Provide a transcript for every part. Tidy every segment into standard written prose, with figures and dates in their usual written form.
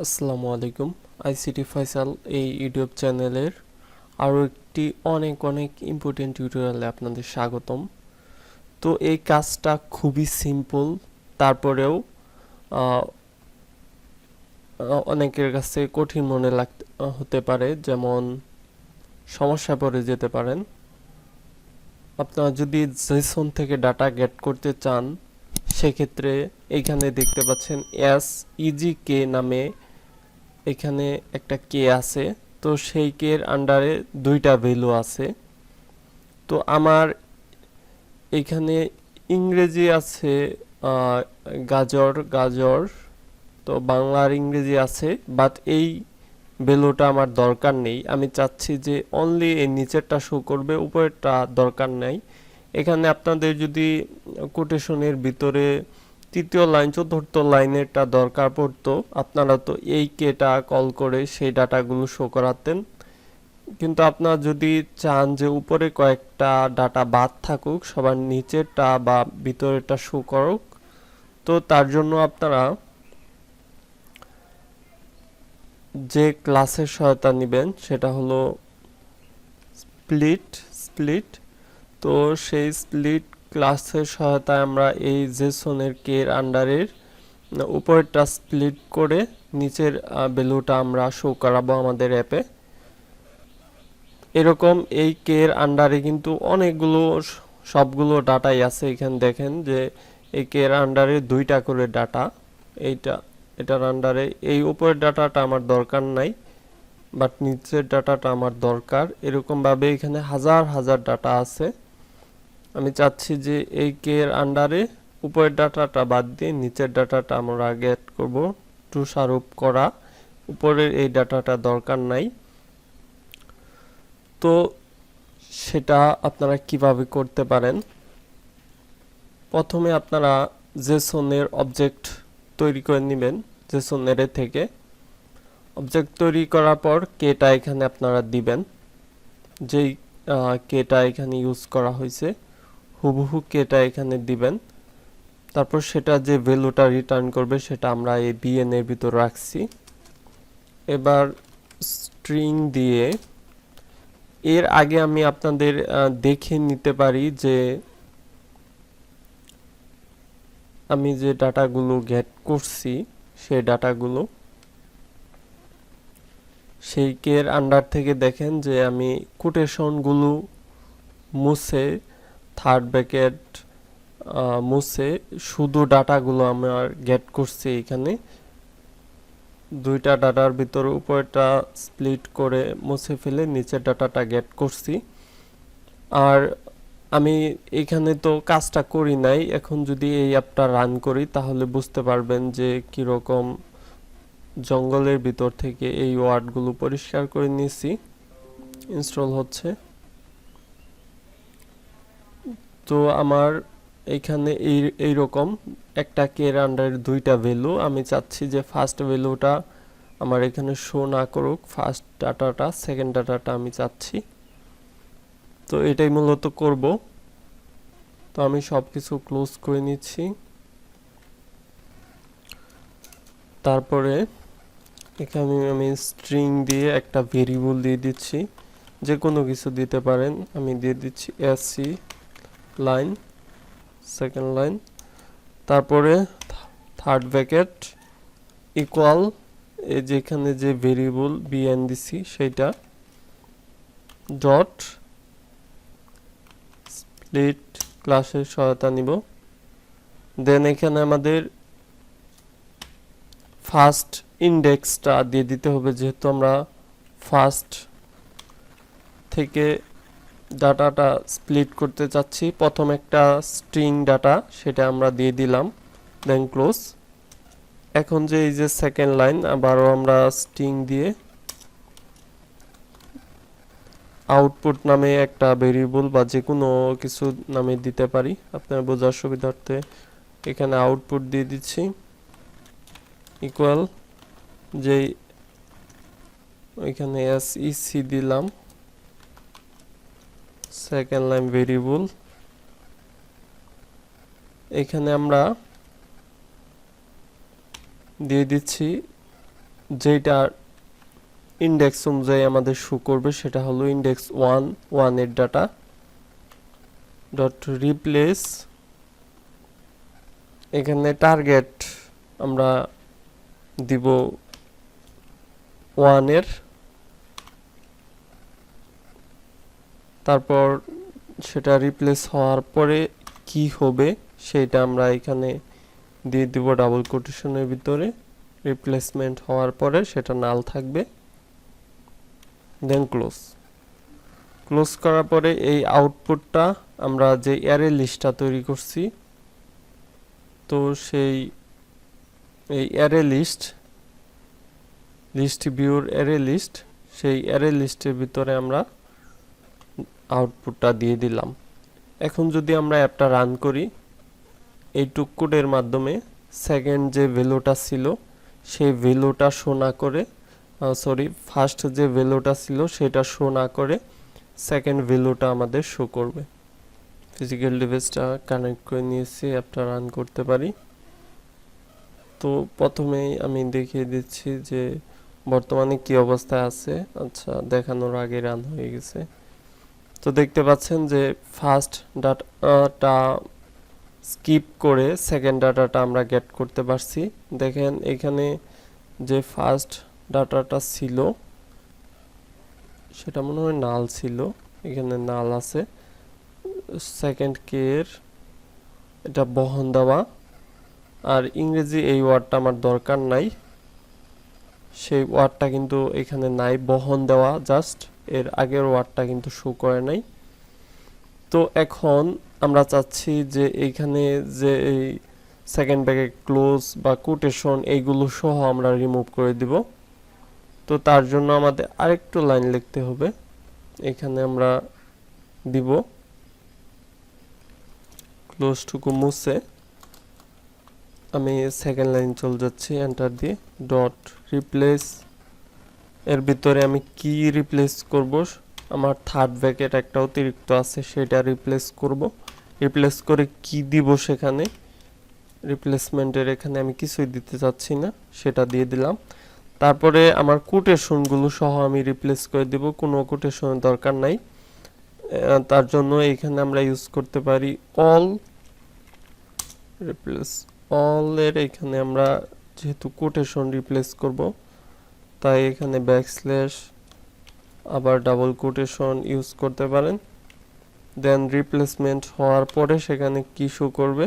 আসসালামু আলাইকুম। আইসিটি ফয়সাল এই ইউটিউব চ্যানেলের আরও একটি অনেক ইম্পর্টেন্ট টিউটোরিয়ালে আপনাদের স্বাগতম। তো এই কাজটা খুবই সিম্পল, তারপরেও অনেকের কাছে কঠিন মনে হতে পারে, যেমন সমস্যা পড়ে যেতে পারেন। আপনারা যদি জেসন থেকে ডাটা গেট করতে চান, সেক্ষেত্রে এখানে দেখতে পাচ্ছেন এসইজিকে নামে এখানে একটা কে আছে। তো সেই কে এর আন্ডারে দুইটা ভ্যালু আছে। তো আমার এখানে ইংরেজি আছে গাজর, তো বাংলার ইংরেজি আছে, বাট এই ভ্যালুটা আমার দরকার নেই। আমি চাচ্ছি যে অনলি এই নিচেরটা শো করবে, উপরেরটা দরকার নেই। এখানে আপনাদের যদি কোটেশনের ভিতরে তৃতীয় লাইন চতুর্থ লাইনেরটা দরকার পড়তো, আপনারা তো এই কেটা কল করে সেই ডাটাগুলো শো করাতেন। কিন্তু আপনারা যদি চান যে উপরে কয়েকটা ডাটা বাদ থাকুক, সবার নিচেরটা বা ভিতরেরটা শো করুক, তো তার জন্য আপনারা যে ক্লাসের সহায়তা নেবেন সেটা হলো স্প্লিট। তো সেই স্প্লিট ক্লাসের সহায়তায় আমরা এই জেসনের কে এর আন্ডারের উপরেরটা স্প্লিট করে নিচের ভ্যালুটা আমরা শো করাবো আমাদের অ্যাপে। এরকম এই কে এর আন্ডারে কিন্তু অনেকগুলো সবগুলো ডাটাই আছে। এখানে দেখেন যে এই কে এর আন্ডারে দুইটা করে ডাটা, এটার আন্ডারে এই উপরের ডাটাটা আমার দরকার নাই, বাট নিচের ডাটাটা আমার দরকার। এরকম ভাবে এখানে হাজার ডাটা আছে। আমি চাচ্ছি যে এই কে এর আন্ডারে উপরের ডাটাটা বাদ দিয়ে নিচের ডাটাটা আমরা গেট করব। টু স্বরূপ করা, উপরের এই ডাটাটা দরকার নাই। তো সেটা আপনারা কিভাবে করতে পারেন? প্রথমে আপনারা জেসনের অবজেক্ট তৈরি করে নেবেন। জেসন অ্যারে থেকে অবজেক্ট তৈরি করার পর কেটা এখানে আপনারা দিবেন। যেই কেটা এখানে ইউজ করা হয়েছে হুবহু কেটা এখানে দিবেন। তারপর সেটা যে ভ্যালুটা রিটার্ন করবে সেটা আমরা এই বিএন এর ভিতর রাখছি। এবার স্ট্রিং দিয়ে এর আগে আমি আপনাদের দেখে নিতে পারি যে আমি যে ডাটাগুলো গেট করছি সেই ডাটাগুলো সেই কে এর আন্ডার থেকে দেখেন যে আমি কোটেশনগুলো মুছে থার্ড ব্র্যাকেট মুছে শুধু ডাটাগুলো আমার গেট করছি। এখানে দুইটা ডাটার ভিতরে উপরেরটা স্প্লিট করে মুছে ফেলে নিচের ডাটাটা গেট করছি। আর আমি এখানে তো কাজটা করি নাই। এখন যদি এই অ্যাপটা রান করি তাহলে বুঝতে পারবেন যে কিরকম জঙ্গলের ভিতর থেকে এই ওয়ার্ডগুলো পরিষ্কার করে নিয়েছি। ইনস্টল হচ্ছে। তো আমার এখানে এইরকম একটা কে এর আন্ডারে দুইটা ভ্যালু। আমি চাচ্ছি যে ফার্স্ট ভ্যালুটা আমার এখানে শো না করুক, ফার্স্ট ডাটাটা, সেকেন্ড ডাটাটা আমি চাচ্ছি। তো এটাই মূলত করব। তো আমি সবকিছু ক্লোজ করে নিচ্ছি। তারপরে এখানে আমি স্ট্রিং দিয়ে একটা ভেরিয়েবল দিয়ে দিচ্ছি, যে কোনো কিছু দিতে পারেন। আমি দিয়ে দিচ্ছি এসসি লাইন, সেকেন্ড লাইন, তারপরে থার্ড ব্র্যাকেট ইকুয়াল এই যেখানে যে ভেরিয়েবল বিএন দিছি সেইটা ডট স্প্লিট ক্লাসের সহায়তা নিব। দেন এখানে আমাদের ফার্স্ট ইন্ডেক্সটা দিয়ে দিতে হবে, যেহেতু আমরা ফার্স্ট থেকে ডাটাটা স্প্লিট করতে চাচ্ছি। প্রথম একটা স্ট্রিং ডাটা সেটা আমরা দিয়ে দিলাম, দেন ক্লোজ। এখন যে এই যে সেকেন্ড লাইন আবারও আমরা স্ট্রিং দিয়ে আউটপুট নামে একটা ভেরিয়েবল বা যে কোনো কিছু নামে দিতে পারি আপনার বোঝার সুবিধার্থে। এখানে আউটপুট দিয়ে দিচ্ছি ইকুয়াল যে ওইখানে এসইসি দিলাম, সেকেন্ড লাইন ভেরিয়েবল। এখানে আমরা দিয়ে দিচ্ছি যেটা ইন্ডেক্স অনুযায়ী আমাদের শো করবে সেটা হলো ইন্ডেক্স 1 এর ডাটা ডট রিপ্লেস, এখানে টার্গেট আমরা দিব 1 এর, তারপর সেটা রিপ্লেস হওয়ার পরে কি হবে সেটা আমরা এখানে দিয়ে দিব ডাবল কোটেশনের ভিতরে, রিপ্লেসমেন্ট হওয়ার পরে সেটা নাল থাকবে, দেন ক্লোজ করার পরে এই আউটপুটটা আমরা যে অ্যারে লিস্টটা তৈরি করছি, তো সেই এই অ্যারে লিস্ট ভিউর অ্যারে লিস্ট, সেই অ্যারে লিস্টের ভিতরে আমরা আউটপুটটা দিয়ে দিলাম। এখন যদি আমরা অ্যাপটা রান করি, এই কোডের মাধ্যমে সেকেন্ড যে ভ্যালুটা ছিল সেই ভ্যালুটা শো না করে, ফার্স্ট যে ভ্যালুটা ছিল সেটা শো না করে সেকেন্ড ভ্যালুটা আমাদের শো করবে। ফিজিক্যাল ডিভাইসটা কানেক্ট করে নিয়েছি, অ্যাপটা রান করতে পারি। তো প্রথমেই আমি দেখিয়ে দিচ্ছি যে বর্তমানে কি অবস্থায় আছে। আচ্ছা, দেখানোর আগে রান হয়ে গেছে। তো দেখতে পাচ্ছেন যে ফার্স্ট ডাটাটা স্কিপ করে সেকেন্ড ডাটাটা আমরা গেট করতে পারছি। দেখেন এখানে যে ফার্স্ট ডাটাটা ছিল সেটা মনে হয় নাল ছিল, এখানে নাল আছে। সেকেন্ড কে এর এটা বহন দেওয়া, আর ইংরেজি এই ওয়ার্ডটা আমার দরকার নাই, সেই ওয়ার্ডটা কিন্তু এখানে নাই, বহন দেওয়া জাস্ট, এর আগের ওয়ার্ডটা কিন্তু শো করে নাই। তো এখন আমরা চাচ্ছি যে এইখানে যে এই সেকেন্ড ব্র্যাকেট ক্লোজ বা কোটেশন এইগুলো সহ আমরা রিমুভ করে দিব। তো তার জন্য আমাদের আরেকটু লাইন লিখতে হবে, এখানে আমরা দিব ক্লোজ টুকু মুছে, আমি সেকেন্ড লাইন চলে যাচ্ছি এন্টার দিয়ে, ডট রিপ্লেস, এর ভিতরে আমি কি রিপ্লেস করব, আমার থার্ড ব্র্যাকেট একটা অতিরিক্ত আছে সেটা রিপ্লেস করব। রিপ্লেস করে কি দিব সেখানে, রিপ্লেসমেন্টের এখানে আমি কিছুই দিতে চাচ্ছি না, সেটা দিয়ে দিলাম। তারপরে আমার কোটেশনগুলো সহ আমি রিপ্লেস করে দিব, কোনো কোটেশনের দরকার নাই। তার জন্য এখানে আমরা ইউজ করতে পারি অল, রিপ্লেস অল এর এখানে আমরা যেহেতু কোটেশন রিপ্লেস করব তাই এখানে ব্যাকস্ল্যাশ আবার ডাবল কোটেশন ইউজ করতে পারেন। দেন রিপ্লেসমেন্ট হওয়ার পরে সেখানে কি শো করবে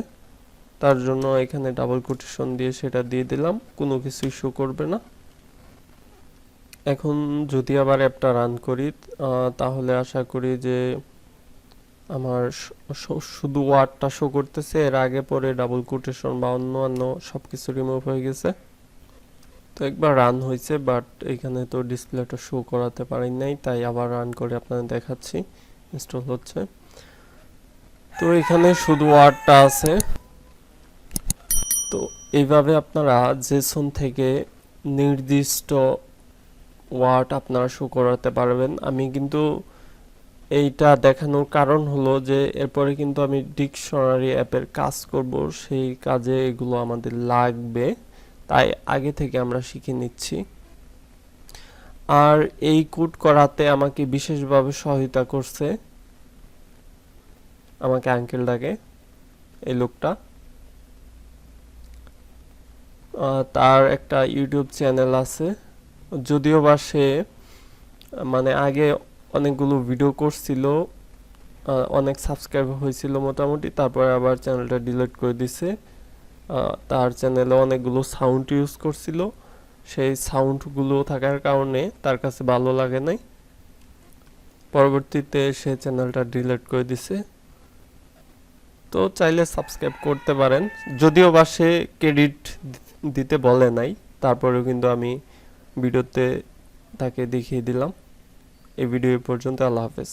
তার জন্য এখানে ডাবল কোটেশন দিয়ে সেটা দিয়ে দিলাম, কোনো কিছু শো করবে না। এখন যদি আবার অ্যাপটা রান করি তাহলে আশা করি যে আমার শুধু ওয়ার্ডটা শো করতেছে, এর আগে পরে ডাবল কোটেশন বা অন্য সবকিছু রিমুভ হয়ে গেছে। তো একবার রান হয়েছে, বাট এখানে তো ডিসপ্লেটা শো করাতে পারি নাই, তাই আবার রান করে আপনাদের দেখাচ্ছি ইনস্টল হচ্ছে। তো এখানে শুধু ওয়ার্ডটা আছে। তো এইভাবে আপনারা জেসন থেকে নির্দিষ্ট ওয়ার্ড আপনারা শো করাতে পারবেন। আমি কিন্তু এইটা দেখানোর কারণ হলো যে এরপরে কিন্তু আমি ডিকশনারি অ্যাপের কাজ করব, সেই কাজে এগুলো আমাদের লাগবে, তাই আগে থেকে আমরা শিখে নিচ্ছি। আর এই কোড করাতে আমাকে বিশেষভাবে সহায়তা করছে আমাকে আঙ্কেল ডাকে এই লোকটা, তার একটা ইউটিউব চ্যানেল আছে, যদিও বা সে মানে আগে অনেকগুলো ভিডিও করছিল, অনেক সাবস্ক্রাইবার হয়েছিল মোটামুটি, তারপরে আবার চ্যানেলটা ডিলিট করে দিছে। তার চ্যানেলে অনেকগুলো সাউন্ড ইউজ করছিল, সেই সাউন্ডগুলো থাকার কারণে তার কাছে ভালো লাগে নাই, পরবর্তীতে সে চ্যানেলটা ডিলিট করে দিছে। তো চাইলে সাবস্ক্রাইব করতে পারেন, যদিও বা সে ক্রেডিট দিতে বলে নাই, তারপরেও কিন্তু আমি ভিডিওতে তাকে দেখিয়ে দিলাম। এই ভিডিও পর্যন্ত, আল্লাহ হাফেজ।